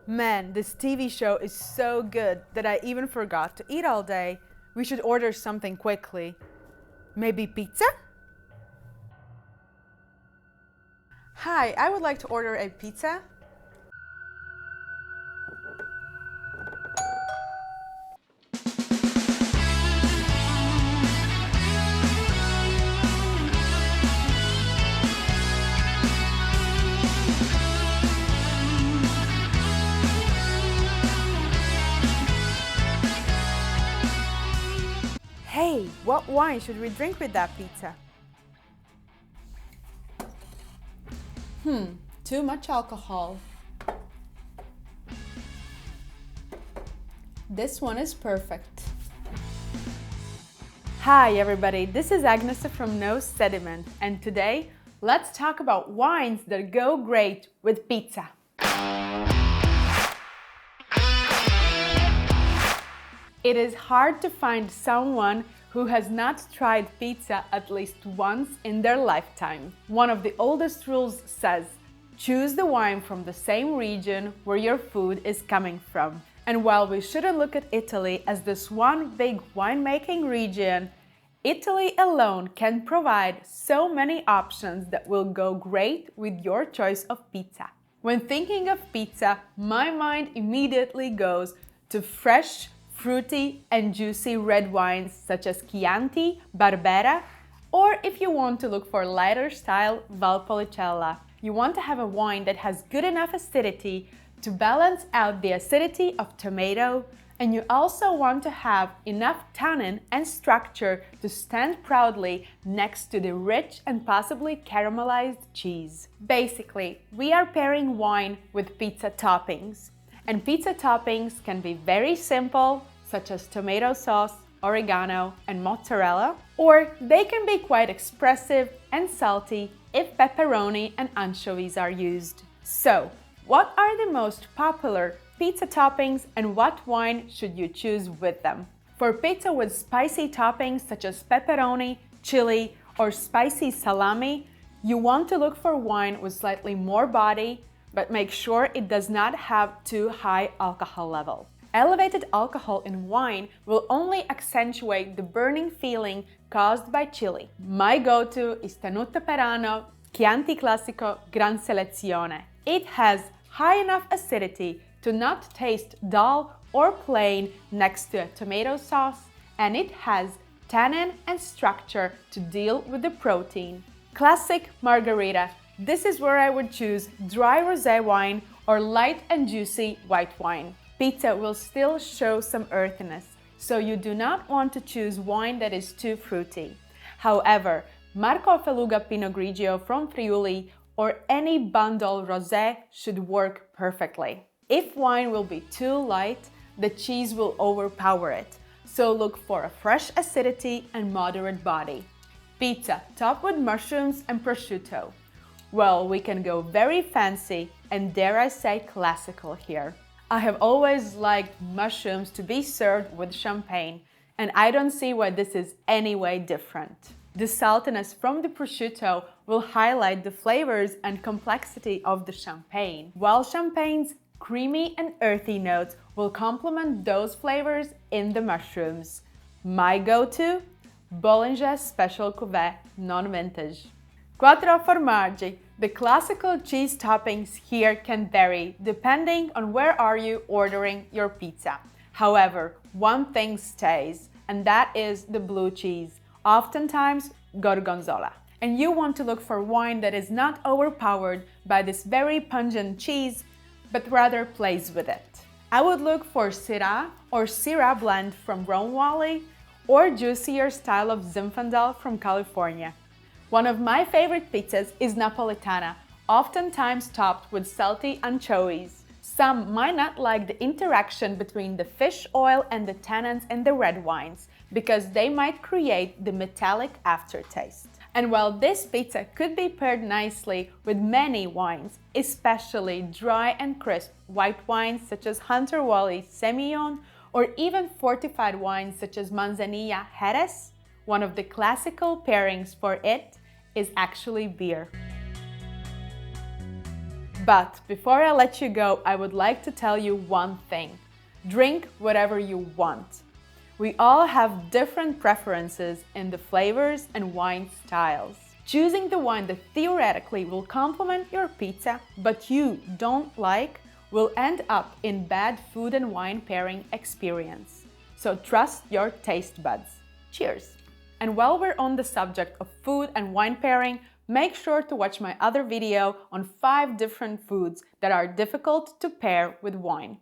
Man, this TV show is so good that I even forgot to eat all day. We should order something quickly. Maybe pizza? Hi, I would like to order a pizza. Hey, what wine should we drink with that pizza? Too much alcohol. This one is perfect. Hi everybody, this is Agnes from Sediment, and today let's talk about wines that go great with pizza. It is hard to find someone who has not tried pizza at least once in their lifetime. One of the oldest rules says, choose the wine from the same region where your food is coming from. And while we shouldn't look at Italy as this one big winemaking region, Italy alone can provide so many options that will go great with your choice of pizza. When thinking of pizza, my mind immediately goes to fresh, fruity and juicy red wines such as Chianti, Barbera, or if you want to look for lighter style, Valpolicella. You want to have a wine that has good enough acidity to balance out the acidity of tomato, and you also want to have enough tannin and structure to stand proudly next to the rich and possibly caramelized cheese. Basically, we are pairing wine with pizza toppings. And pizza toppings can be very simple, such as tomato sauce, oregano, and mozzarella, or they can be quite expressive and salty if pepperoni and anchovies are used. So, what are the most popular pizza toppings and what wine should you choose with them? For pizza with spicy toppings such as pepperoni, chilli, or spicy salami, you want to look for wine with slightly more body, but make sure it does not have too high alcohol level. Elevated alcohol in wine will only accentuate the burning feeling caused by chili. My go-to is Tenuto Perano Chianti Classico Gran Selezione. It has high enough acidity to not taste dull or plain next to a tomato sauce, and it has tannin and structure to deal with the protein. Classic Margherita. This is where I would choose dry rosé wine or light and juicy white wine. Pizza will still show some earthiness, so you do not want to choose wine that is too fruity. However, Marco Feluga Pinot Grigio from Friuli or any Bandol rosé should work perfectly. If wine will be too light, the cheese will overpower it, so look for a fresh acidity and moderate body. Pizza topped with mushrooms and prosciutto. Well, we can go very fancy and dare I say classical here. I have always liked mushrooms to be served with champagne, and I don't see why this is any way different. The saltiness from the prosciutto will highlight the flavors and complexity of the champagne, while champagne's creamy and earthy notes will complement those flavors in the mushrooms. My go-to? Bollinger Special Cuvée Non-Vintage. Quattro Formaggi. The classical cheese toppings here can vary depending on where are you ordering your pizza. However, one thing stays, and that is the blue cheese, oftentimes gorgonzola. And you want to look for wine that is not overpowered by this very pungent cheese, but rather plays with it. I would look for Syrah or Syrah blend from Rhone Valley or juicier style of Zinfandel from California. One of my favorite pizzas is Napolitana, oftentimes topped with salty anchovies. Some might not like the interaction between the fish oil and the tannins in the red wines because they might create the metallic aftertaste. And while this pizza could be paired nicely with many wines, especially dry and crisp white wines such as Hunter Valley Semillon or even fortified wines such as Manzanilla Jerez, one of the classical pairings for it is actually beer. But before I let you go, I would like to tell you one thing. Drink whatever you want. We all have different preferences in the flavors and wine styles. Choosing the wine that theoretically will complement your pizza, but you don't like, will end up in bad food and wine pairing experience. So trust your taste buds. Cheers! And while we're on the subject of food and wine pairing, make sure to watch my other video on 5 different foods that are difficult to pair with wine.